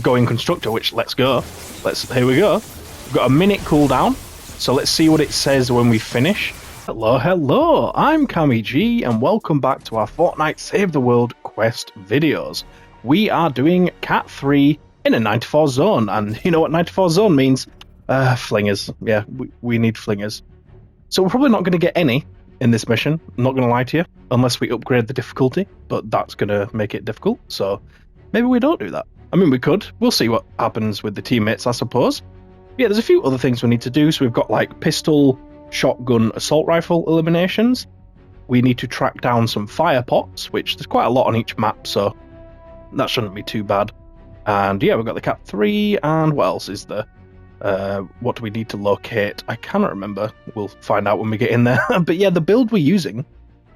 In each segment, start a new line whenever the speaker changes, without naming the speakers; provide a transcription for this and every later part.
Goin Constructor, which let's go. Here we go. We've got a minute cooldown, so let's see what it says when we finish. Hello, hello, I'm CammyG, and welcome back to our Fortnite Save the World quest videos. We are doing Cat 3 in a 94 zone, and you know what 94 zone means? Flingers. Yeah, we need flingers. So we're probably not going to get any in this mission, I'm not going to lie to you, unless we upgrade the difficulty, but that's going to make it difficult, so maybe we don't do that. I mean, we could. We'll see what happens with the teammates, I suppose. Yeah, there's a few other things we need to do, so we've got like pistol, shotgun, assault rifle eliminations. We need to track down some fire pots, which there's quite a lot on each map, so that shouldn't be too bad. And yeah, we've got the Cat 3, and what else is there? What do we need to locate? I cannot remember. We'll find out when we get in there. But yeah, the build we're using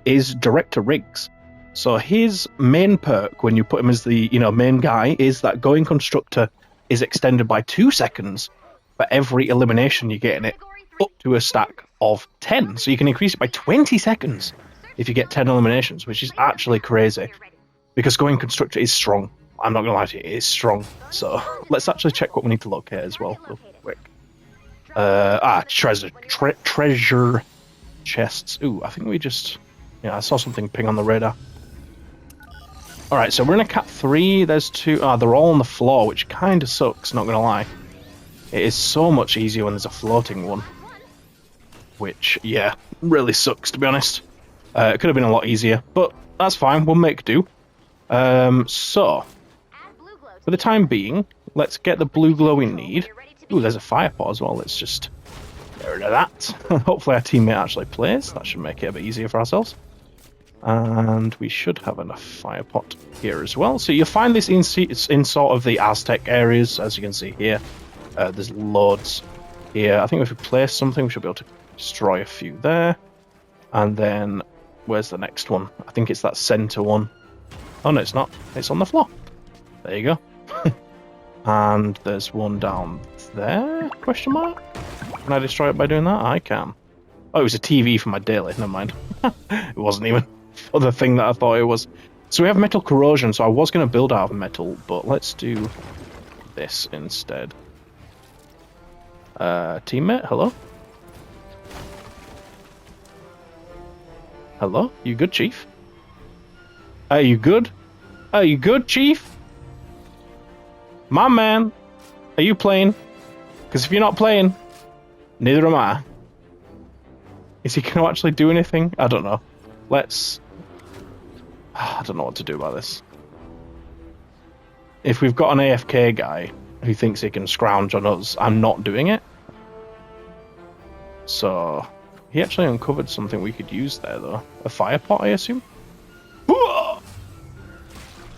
is Director Riggs. So his main perk, when you put him as the main guy, is that Goin Constructor is extended by 2 seconds for every elimination you get in it, up to a stack of 10. So you can increase it by 20 seconds if you get 10 eliminations, which is actually crazy. Because Goin Constructor is strong. I'm not going to lie to you, it is strong. So let's actually check what we need to locate as well, real quick. Treasure chests. Ooh, I think we just... Yeah, I saw something ping on the radar. Alright, so we're in a Cat 3. There's two... they're all on the floor, which kind of sucks, not going to lie. It is so much easier when there's a floating one. Which, yeah, really sucks, to be honest. It could have been a lot easier, but that's fine. We'll make do. So, for the time being, let's get the blue glow we need. Ooh, there's a fire pot as well. Let's just get rid of that. Hopefully our teammate actually plays. That should make it a bit easier for ourselves. And we should have enough fire pot here as well. So you'll find this in sort of the Aztec areas, as you can see here. There's loads here. I think if we place something, we should be able to destroy a few there. And then, where's the next one? I think it's that center one. Oh no, it's not. It's on the floor. There you go. And there's one down there? Question mark? Can I destroy it by doing that? I can. Oh, it was a TV for my daily. Never mind. It wasn't even for the thing that I thought it was. So we have metal corrosion, so I was going to build out of metal, but let's do this instead. Teammate, hello? Hello? You good, Chief? Are you good? Are you good, Chief? My man, are you playing? Because if you're not playing, neither am I. Is he going to actually do anything? I don't know. Let's... I don't know what to do about this. If we've got an AFK guy who thinks he can scrounge on us, I'm not doing it. So, he actually uncovered something we could use there, though. A fire pot, I assume? Oh,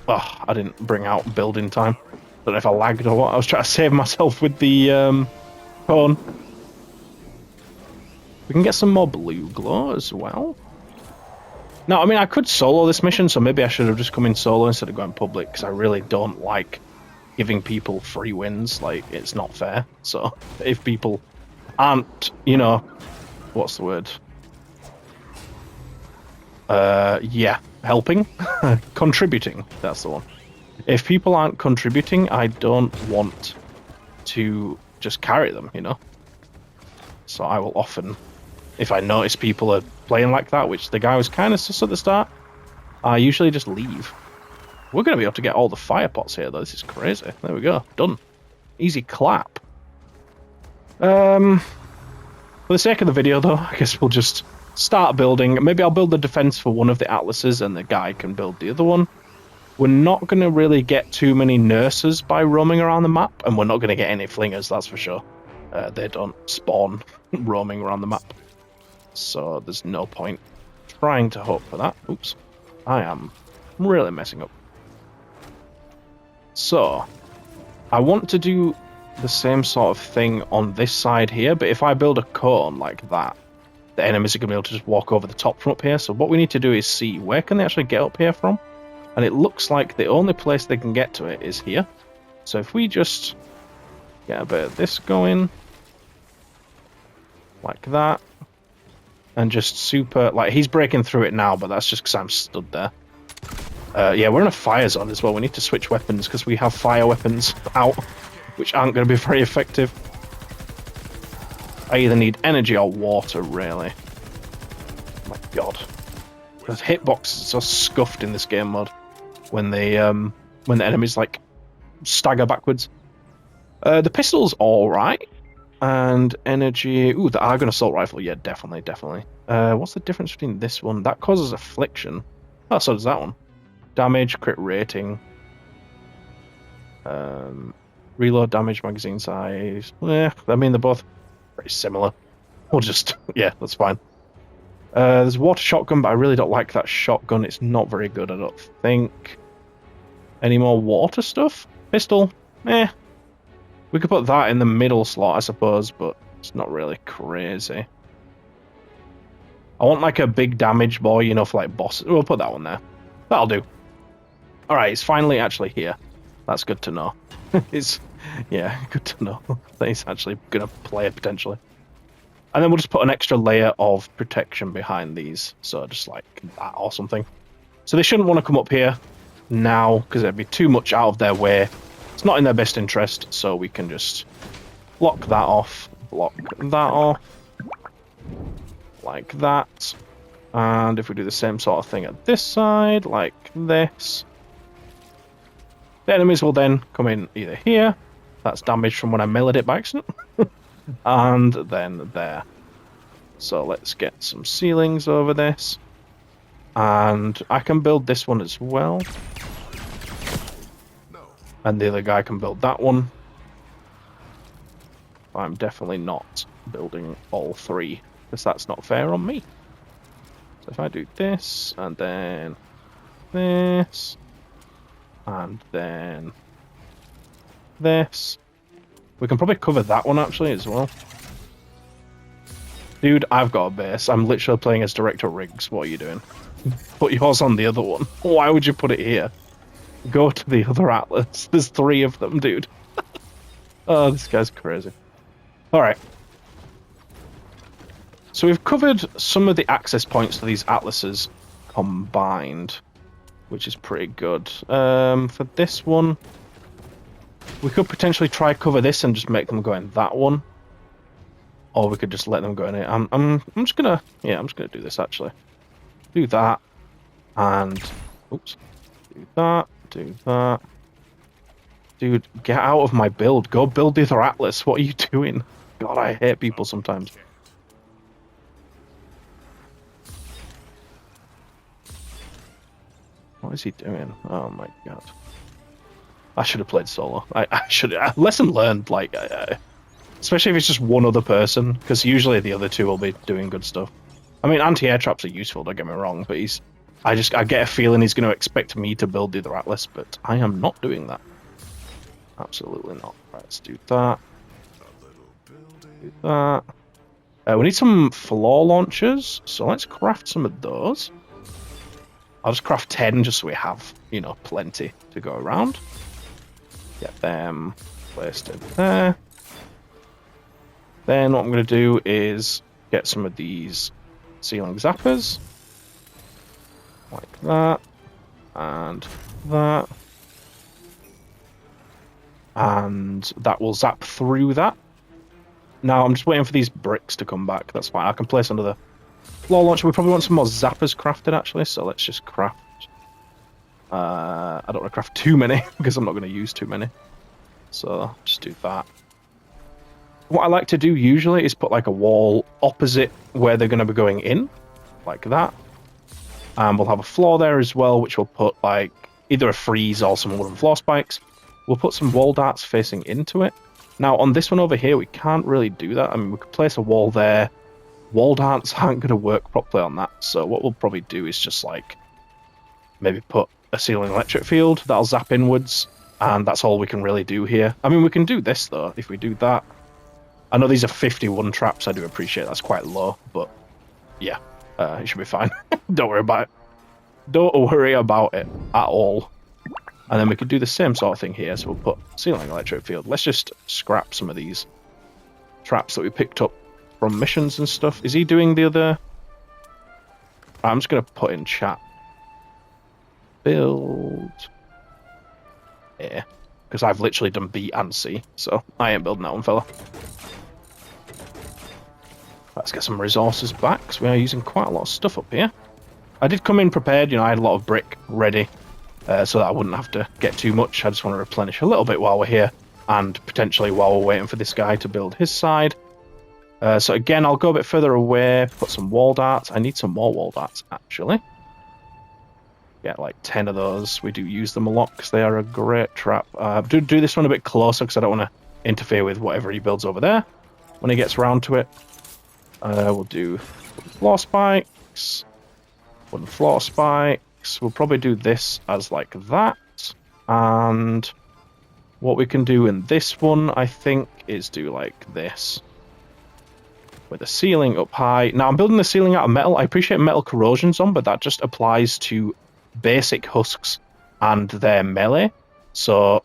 I didn't bring out building time. Don't know if I lagged or what. I was trying to save myself with the cone. We can get some more blue glow as well. No, I mean, I could solo this mission, so maybe I should have just come in solo instead of going public, because I really don't like giving people free wins. Like, it's not fair. So, if people aren't, what's the word? Yeah, helping? Contributing, that's the one. If people aren't contributing, I don't want to just carry them, So I will often, if I notice people are playing like that, which the guy was kind of sus at the start, I usually just leave. We're going to be able to get all the fire pots here, though. This is crazy. There we go. Done. Easy clap. For the sake of the video, though, I guess we'll just start building. Maybe I'll build the defense for one of the atlases, and the guy can build the other one. We're not going to really get too many nurses by roaming around the map, and we're not going to get any flingers, that's for sure. They don't spawn roaming around the map. So there's no point trying to hope for that. Oops. I am really messing up. So, I want to do the same sort of thing on this side here, but if I build a cone like that, the enemies are going to be able to just walk over the top from up here. So what we need to do is see where can they actually get up here from. And it looks like the only place they can get to it is here. So if we just get a bit of this going, like that, and just super, like, he's breaking through it now, but that's just because I'm stood there. Yeah, we're in a fire zone as well. We need to switch weapons because we have fire weapons out, which aren't going to be very effective. I either need energy or water, really. Oh my god. The hitboxes are scuffed in this game mode when the enemies like stagger backwards. The pistol's alright. And energy. Ooh, the Argon assault rifle. Yeah, definitely. What's the difference between this one? That causes affliction. Oh, so does that one. Damage, crit rating. Reload damage, magazine size. Yeah, I mean, they're both pretty similar. We'll just, yeah, that's fine. There's water shotgun, but I really don't like that shotgun. It's not very good, I don't think. Any more water stuff? Pistol? Eh. We could put that in the middle slot, I suppose, but it's not really crazy. I want like a big damage boy, you know, for like bosses. We'll put that one there. That'll do. Alright, it's finally actually here. That's good to know. It's, yeah, good to know that he's actually going to play it potentially. And then we'll just put an extra layer of protection behind these. So just like that or something. So they shouldn't want to come up here now because it'd be too much out of their way. It's not in their best interest, so we can just block that off, like that. And if we do the same sort of thing at this side, like this, the enemies will then come in either here, that's damage from when I melee it by accident, and then there. So let's get some ceilings over this, and I can build this one as well. And the other guy can build that one. I'm definitely not building all three, because that's not fair on me. So if I do this, and then this, and then this, we can probably cover that one actually as well. Dude, I've got a base. I'm literally playing as Director Riggs. What are you doing? Put yours on the other one. Why would you put it here? Go to the other atlas. There's 3 of them, dude. Oh, this guy's crazy. Alright. So we've covered some of the access points to these atlases combined, which is pretty good. For this one, we could potentially try cover this and just make them go in that one. Or we could just let them go in it. I'm just gonna, yeah, I'm just gonna do this actually. Do that, and, oops, do that. Do that. Dude, get out of my build. Go build the other atlas. What are you doing? God, I hate people sometimes. What is he doing? Oh my god. I should have played solo. I should. Lesson learned, like, especially if it's just one other person, because usually the other 2 will be doing good stuff. I mean, anti-air traps are useful, don't get me wrong, but he's... I get a feeling he's going to expect me to build the other atlas, but I am not doing that. Absolutely not. Right, let's do that. Do that. We need some floor launchers, so let's craft some of those. I'll just craft 10 just so we have, you know, plenty to go around. Get them placed in there. Then what I'm going to do is get some of these ceiling zappers. Like that, and that, and that will zap through that. Now I'm just waiting for these bricks to come back. That's fine. I can place another floor launcher. We probably want some more zappers crafted actually, so let's just craft. I don't want to craft too many because I'm not going to use too many. So just do that. What I like to do usually is put like a wall opposite where they're going to be going in, like that. And we'll have a floor there as well, which will put like either a freeze or some wooden floor spikes. We'll put some wall darts facing into it. Now on this one over here, we can't really do that. I mean, we could place a wall there. Wall darts aren't going to work properly on that. So what we'll probably do is just like maybe put a ceiling electric field that'll zap inwards. And that's all we can really do here. I mean, we can do this though, if we do that. I know these are 51 traps. I do appreciate that's quite low, but yeah, it should be fine. Don't worry about it. Don't worry about it at all. And then we could do the same sort of thing here. So we'll put ceiling electric field. Let's just scrap some of these traps that we picked up from missions and stuff. Is he doing the other? I'm just going to put in chat. build here. Because I've literally done B and C, so I ain't building that one, fella. Let's get some resources back, because we are using quite a lot of stuff up here. I did come in prepared, you know, I had a lot of brick ready, so that I wouldn't have to get too much. I just want to replenish a little bit while we're here, and potentially while we're waiting for this guy to build his side. So again, I'll go a bit further away, put some wall darts. I need some more wall darts, actually. Get like 10 of those. We do use them a lot because they are a great trap. Do this one a bit closer because I don't want to interfere with whatever he builds over there when he gets around to it. We'll do floor spikes, wooden floor spikes. We'll probably do this as like that. And what we can do in this one, I think, is do like this. With the ceiling up high. Now, I'm building the ceiling out of metal. I appreciate metal corrosion's on, but that just applies to basic husks and their melee. So,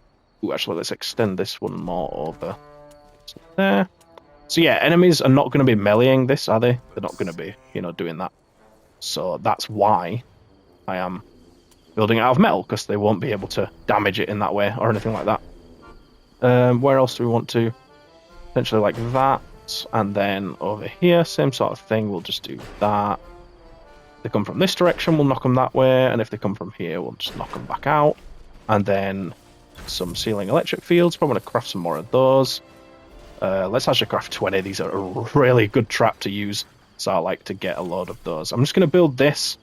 actually, let's extend this one more over there. So yeah, enemies are not going to be meleeing this, are they? They're not going to be, you know, doing that. So that's why I am building it out of metal, because they won't be able to damage it in that way or anything like that. Where else do we want to? Potentially like that. And then over here, same sort of thing. We'll just do that. If they come from this direction, we'll knock them that way. And if they come from here, we'll just knock them back out. And then some ceiling electric fields. Probably going to craft some more of those. Let's actually craft 20. These are a really good trap to use. So I like to get a load of those. I'm just going to build this.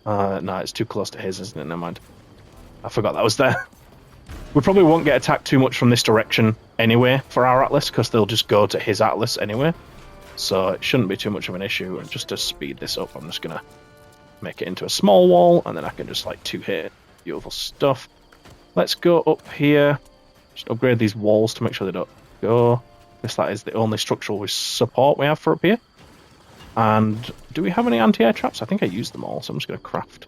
No, it's too close to his, isn't it? Never mind. I forgot that was there. We probably won't get attacked too much from this direction anyway for our Atlas, because they'll just go to his Atlas anyway. So it shouldn't be too much of an issue. And just to speed this up, I'm just going to make it into a small wall, and then I can just like two-hit beautiful stuff. Let's go up here. Just upgrade these walls to make sure they don't go. I guess that is the only structural support we have for up here. And do we have any anti-air traps? I think I used them all, so I'm just going to craft.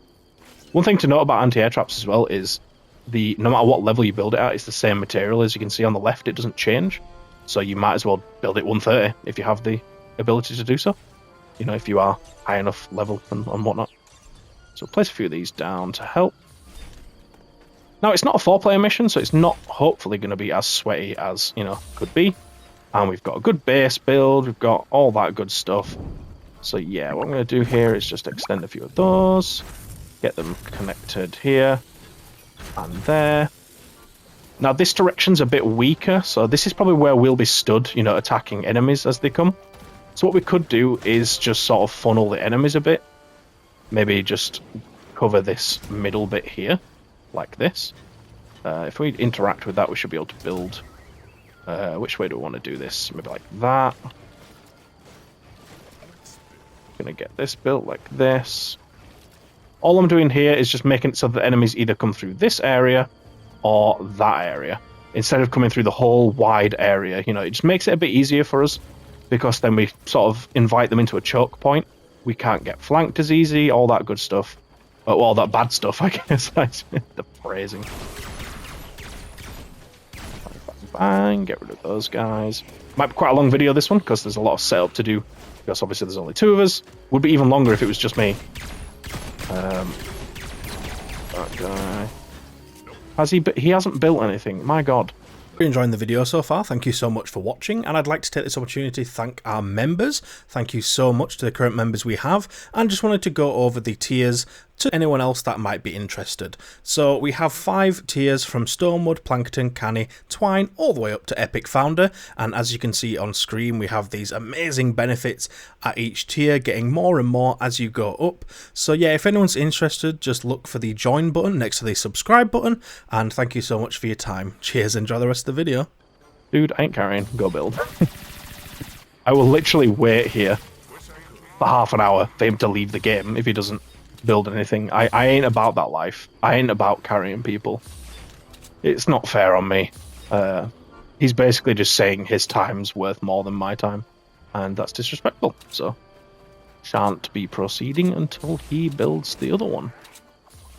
One thing to note about anti-air traps as well is no matter what level you build it at, it's the same material. As you can see on the left, it doesn't change. So you might as well build it 130 if you have the ability to do so. You know, if you are high enough level and whatnot. So place a few of these down to help. Now, it's not a 4-player mission, so it's not hopefully going to be as sweaty as, you know, could be. And we've got a good base build. We've got all that good stuff. So yeah, what I'm going to do here is just extend a few of those. Get them connected here. And there. Now this direction's a bit weaker, so this is probably where we'll be stood, you know, attacking enemies as they come. So what we could do is just sort of funnel the enemies a bit. Maybe just cover this middle bit here, like this. If we interact with that, we should be able to build. Which way do we want to do this? Maybe like that. Gonna get this built like this. All I'm doing here is just making it so that enemies either come through this area or that area, instead of coming through the whole wide area. You know, it just makes it a bit easier for us, because then we sort of invite them into a choke point. We can't get flanked as easy, all that good stuff. Oh, all that bad stuff, I guess. The phrasing. Bang, get rid of those guys. Might be quite a long video, this one, because there's a lot of setup to do, because obviously there's only 2 of us. Would be even longer if it was just me. That guy. He hasn't built anything. My god.
If you're enjoying the video so far, thank you so much for watching, and I'd like to take this opportunity to thank our members. Thank you so much to the current members we have, and just wanted to go over the tiers to anyone else that might be interested. So we have 5 tiers from Stonewood, Plankton, Canny, Twine, all the way up to Epic Founder, and as you can see on screen, we have these amazing benefits at each tier, getting more and more as you go up. So yeah, if anyone's interested, just look for the join button next to the subscribe button, and thank you so much for your time. Cheers, enjoy the rest of the video.
Dude, I ain't carrying. Go build. I will literally wait here for half an hour for him to leave the game if he doesn't build anything. I ain't about that life. I ain't about carrying people. It's not fair on me. He's basically just saying his time's worth more than my time, and that's disrespectful. So shan't be proceeding until he builds the other one.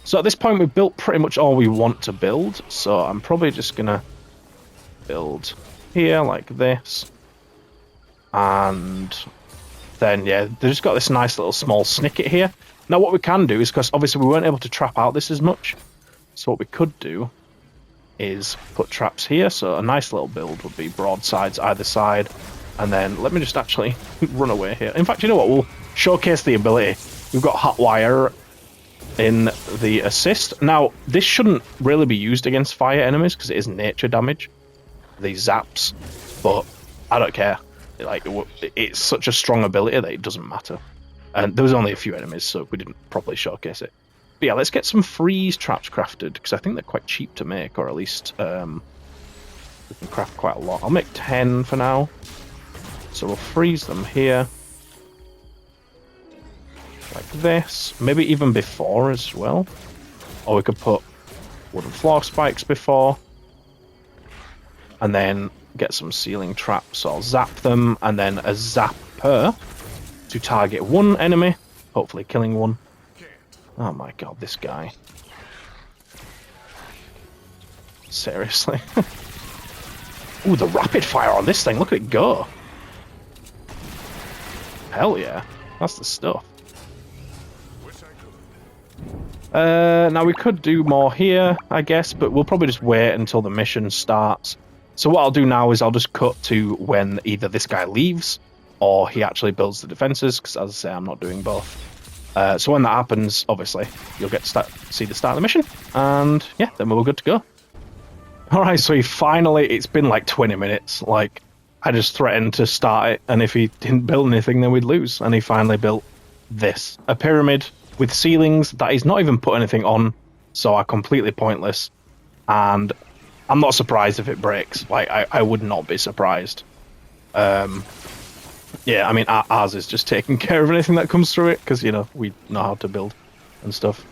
So at this point we've built pretty much all we want to build, so I'm probably just gonna build here like this, and then yeah, they've just got this nice little small snicket here. Now what we can do is, because obviously we weren't able to trap out this as much, so what we could do is put traps here. So a nice little build would be broadsides either side, and then let me just actually run away here. In fact, you know what, we'll showcase the ability. We've got hot wire in the assist. Now this shouldn't really be used against fire enemies because it is nature damage, these zaps, but I don't care. Like, it's such a strong ability that it doesn't matter. And there was only a few enemies, so we didn't properly showcase it. But yeah, let's get some freeze traps crafted, because I think they're quite cheap to make, or at least we can craft quite a lot. I'll make 10 for now. So we'll freeze them here. Like this. Maybe even before as well. Or we could put wooden floor spikes before. And then get some ceiling traps, so I'll zap them, and then a zapper to target one enemy, hopefully killing one. Oh my god, this guy. Seriously. Ooh, the rapid fire on this thing, look at it go. Hell yeah, that's the stuff. Now we could do more here, I guess, but we'll probably just wait until the mission starts. So what I'll do now is I'll just cut to when either this guy leaves or he actually builds the defenses, because as I say, I'm not doing both. So when that happens, obviously, you'll get to see the start of the mission, and yeah, then we're good to go. Alright, so it's been like 20 minutes, like, I just threatened to start it, and if he didn't build anything, then we'd lose, and he finally built this. A pyramid with ceilings that he's not even put anything on, so are completely pointless, and I'm not surprised if it breaks. Like, I would not be surprised. Yeah, I mean, ours is just taking care of anything that comes through it, because, you know, we know how to build and stuff.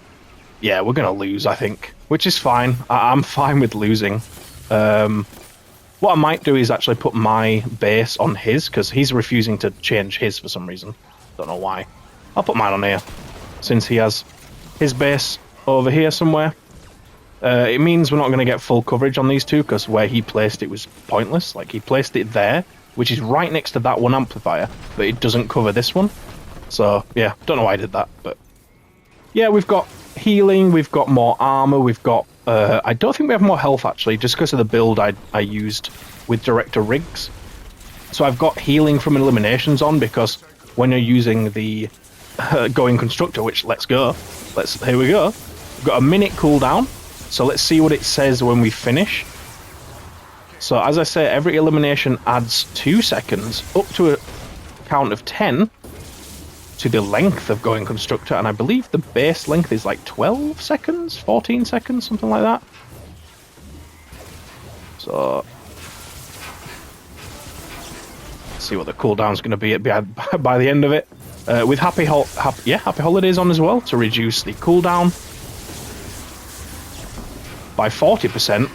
Yeah, we're going to lose, I think, which is fine. I'm fine with losing. What I might do is actually put my base on his, because he's refusing to change his for some reason. Don't know why. I'll put mine on here, since he has his base over here somewhere. It means we're not going to get full coverage on these two, because where he placed it was pointless. Like, he placed it there, which is right next to that one amplifier, but it doesn't cover this one. So, yeah, don't know why I did that, but... yeah, we've got healing, we've got more armor, we've got... I don't think we have more health, actually, just because of the build I used with Director Rigs. So I've got healing from eliminations on, because when you're using the Goin Constructor, which, let's go. Here we go. We've got a minute cooldown. So let's see what it says when we finish. So as I say, every elimination adds 2 seconds up to a count of 10 to the length of Goin Constructor, and I believe the base length is like 12 seconds, 14 seconds, something like that. So let's see what the cooldown's going to be by the end of it. With Happy Holidays on as well to reduce the cooldown by 40%.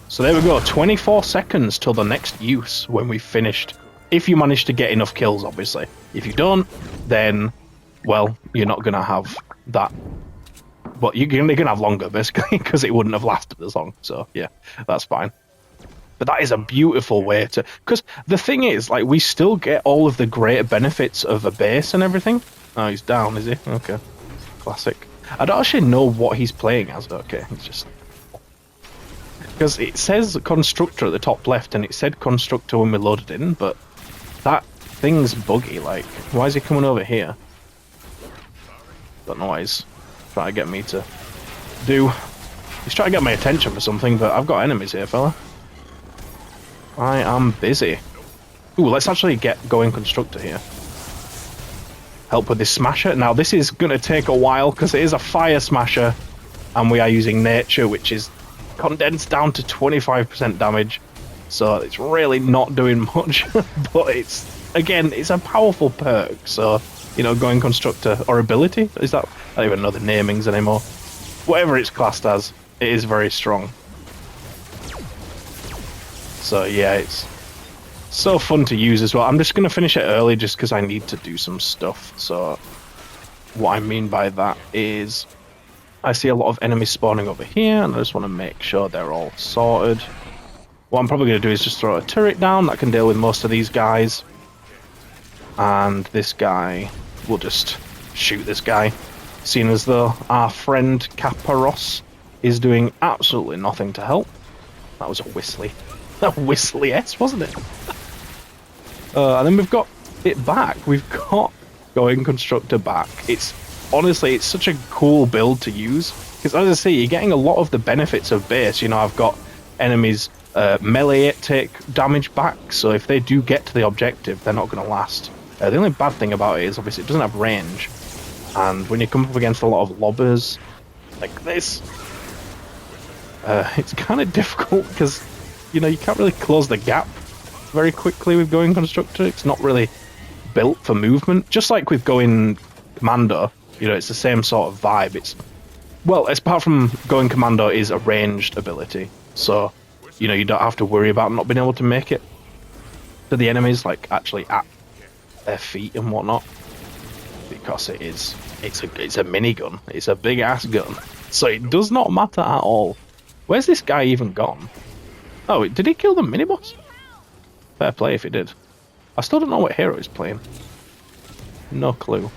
So there we go, 24 seconds till the next use when we've finished. If you manage to get enough kills, obviously. If you don't, then, well, you're not going to have that. But you're going to have longer, basically, because it wouldn't have lasted as long. So, yeah, that's fine. But that is a beautiful way to... because the thing is, like, we still get all of the great benefits of a base and everything. Oh, he's down, is he? Okay. Classic. I don't actually know what he's playing as. Okay, it's just... because it says Constructor at the top left, and it said Constructor when we loaded in, but that thing's buggy, like, why is he coming over here? Don't know what he's trying to get me to do. He's trying to get my attention for something, but I've got enemies here, fella. I am busy. Ooh, let's actually get Goin Constructor here. Help with this smasher. Now, this is going to take a while, because it is a fire smasher, and we are using nature, which is condensed down to 25% damage, so it's really not doing much. But it's, again, it's a powerful perk, so, you know, Goin Constructor, or ability, is that, I don't even know the namings anymore. Whatever it's classed as, it is very strong. So yeah, it's so fun to use as well. I'm just going to finish it early just because I need to do some stuff. So what I mean by that is I see a lot of enemies spawning over here, and I just want to make sure they're all sorted. What I'm probably going to do is just throw a turret down that can deal with most of these guys. And this guy, we'll just shoot this guy, seeing as though our friend Kaparos is doing absolutely nothing to help. That was a whistly S, wasn't it? And then we've got it back. We've got Goin Constructor back. It's honestly, it's such a cool build to use, because as I say, you're getting a lot of the benefits of base. You know, I've got enemies melee take damage back, so if they do get to the objective, they're not going to last. The only bad thing about it is obviously it doesn't have range, and when you come up against a lot of lobbers like this, it's kind of difficult because, you know, you can't really close the gap very quickly with Goin Constructor. It's not really built for movement, just like with Goin Commando. You know, it's the same sort of vibe. It's, well, apart from Goin Commando is a ranged ability, so, you know, you don't have to worry about not being able to make it to the enemies, like actually at their feet and whatnot, because it's a minigun. It's a big ass gun, so it does not matter at all. Where's this guy even gone? Oh, did he kill the mini boss? Fair play if he did. I still don't know what hero he's playing. No clue.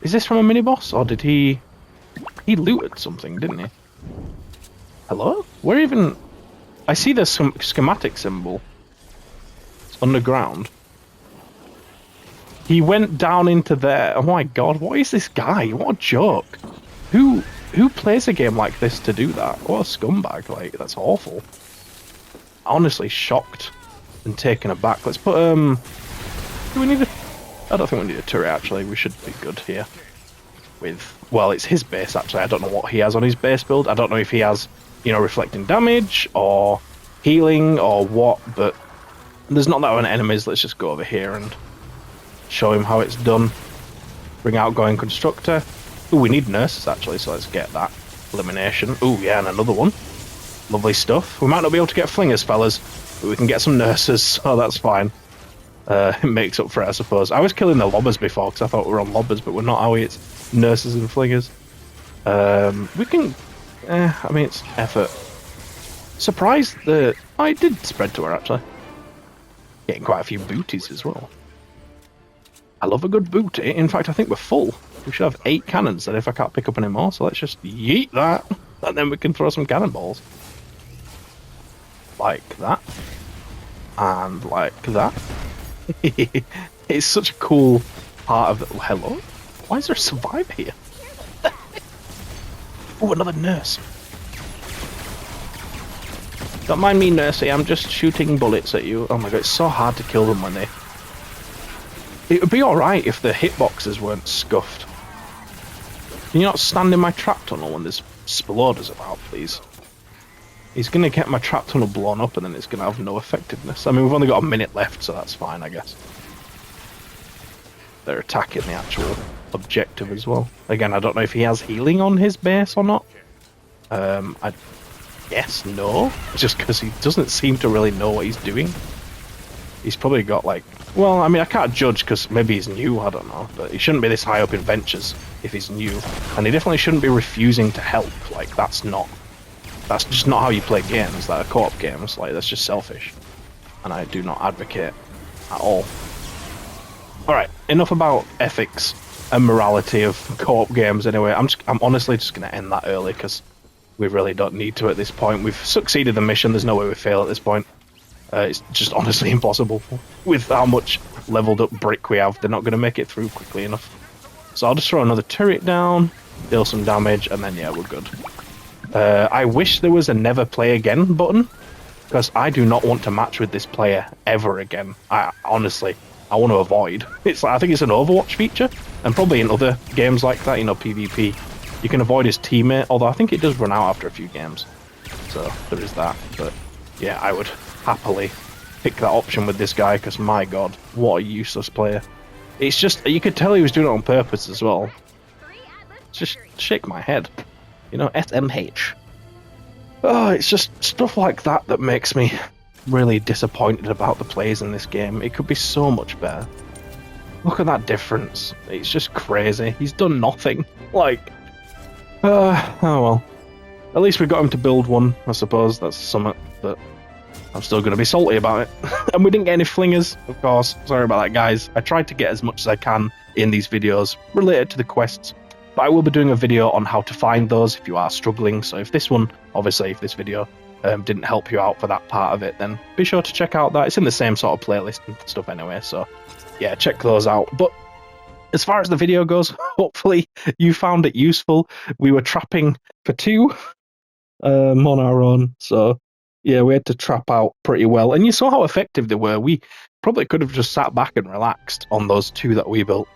Is this from a mini boss, or did he looted something, didn't he? Hello? Where even? I see the schematic symbol. It's underground. He went down into there. Oh my god, what is this guy? What a joke. Who plays a game like this to do that? What a scumbag, like, that's awful. Honestly shocked and taken aback. Let's put, do we need a... I don't think we need a turret, actually. We should be good here. With, well, it's his base, actually. I don't know what he has on his base build. I don't know if he has, you know, reflecting damage, or healing, or what, but there's not that many enemies. Let's just go over here and show him how it's done. Bring out Goin Constructor. Ooh, we need nurses, actually, so let's get that. Elimination. Ooh, yeah, and another one. Lovely stuff. We might not be able to get flingers, fellas, but we can get some nurses, so that's fine. It makes up for it, I suppose. I was killing the lobbers before, because I thought we were on lobbers, but we're not, are we? It's nurses and flingers. We can... I mean, it's effort. Surprised that... Oh, it did spread to her, actually. Getting quite a few booties as well. I love a good booty. In fact, I think we're full. We should have 8 cannons, then if I can't pick up any more, so let's just yeet that, and then we can throw some cannonballs. Like that. And like that. It's such a cool part of the... Hello? Why is there a survivor here? Oh, another nurse. Don't mind me, nursey, I'm just shooting bullets at you. Oh my god, it's so hard to kill them when they... It would be alright if the hitboxes weren't scuffed. Can you not stand in my trap tunnel when there's exploders about, please? He's going to get my trap tunnel blown up and then it's going to have no effectiveness. I mean, we've only got a minute left, so that's fine, I guess. They're attacking the actual objective as well. Again, I don't know if he has healing on his base or not. I guess no. Just because he doesn't seem to really know what he's doing. He's probably got like... Well, I mean, I can't judge because maybe he's new, I don't know. But he shouldn't be this high up in ventures if he's new. And he definitely shouldn't be refusing to help. Like, that's just not how you play games that are co-op games. Like, that's just selfish. And I do not advocate at all. Alright, enough about ethics and morality of co-op games anyway. I'm honestly just going to end that early because we really don't need to at this point. We've succeeded the mission, there's no way we fail at this point. It's just honestly impossible. With how much leveled up brick we have, they're not going to make it through quickly enough. So I'll just throw another turret down, deal some damage, and then yeah, we're good. I wish there was a never play again button, because I do not want to match with this player ever again. Honestly, I want to avoid. It's like, I think it's an Overwatch feature, and probably in other games like that, you know, PvP, you can avoid his teammate, although I think it does run out after a few games. So there is that, but yeah, I would happily pick that option with this guy, because my god, what a useless player. It's just, you could tell he was doing it on purpose as well. Just shake my head. You know, SMH. Oh, it's just stuff like that that makes me really disappointed about the plays in this game. It could be so much better. Look at that difference. It's just crazy. He's done nothing. Like, oh well. At least we got him to build one, I suppose. That's something, but I'm still going to be salty about it. And we didn't get any flingers, of course. Sorry about that, guys. I tried to get as much as I can in these videos related to the quests. But I will be doing a video on how to find those if you are struggling. So if this one, obviously, if this video didn't help you out for that part of it, then be sure to check out that. It's in the same sort of playlist and stuff anyway. So yeah, check those out. But as far as the video goes, hopefully you found it useful. We were trapping for 2 on our own. So yeah, we had to trap out pretty well. And you saw how effective they were. We probably could have just sat back and relaxed on those 2 that we built.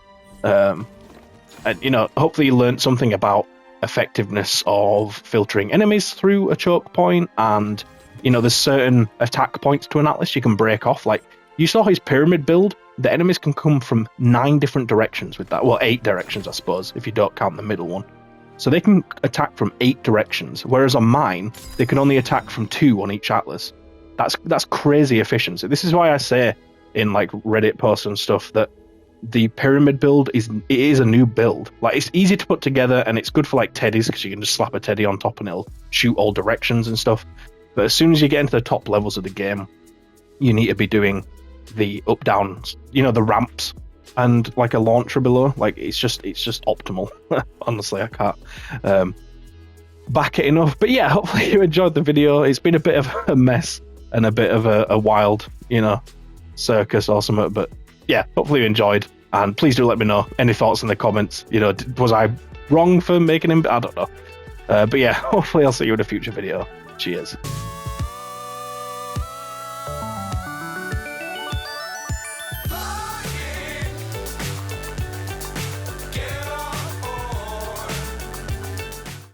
And, you know, hopefully you learned something about effectiveness of filtering enemies through a choke point. And, you know, there's certain attack points to an Atlas you can break off. Like, you saw his pyramid build. The enemies can come from 9 different directions with that. Well, 8 directions, I suppose, if you don't count the middle one. So they can attack from 8 directions, whereas on mine, they can only attack from 2 on each Atlas. That's crazy efficiency. This is why I say in like Reddit posts and stuff that the pyramid build is a new build. Like, it's easy to put together and it's good for like teddies because you can just slap a teddy on top and it'll shoot all directions and stuff. But as soon as you get into the top levels of the game, you need to be doing the up down, you know, the ramps and like a launcher below. Like, it's just optimal. Honestly, I can't back it enough. But yeah, hopefully you enjoyed the video. It's been a bit of a mess and a bit of a wild, you know, circus or something. But yeah, hopefully you enjoyed. And please do let me know any thoughts in the comments. You know, was I wrong for making him? I don't know. But yeah, hopefully I'll see you in a future video. Cheers.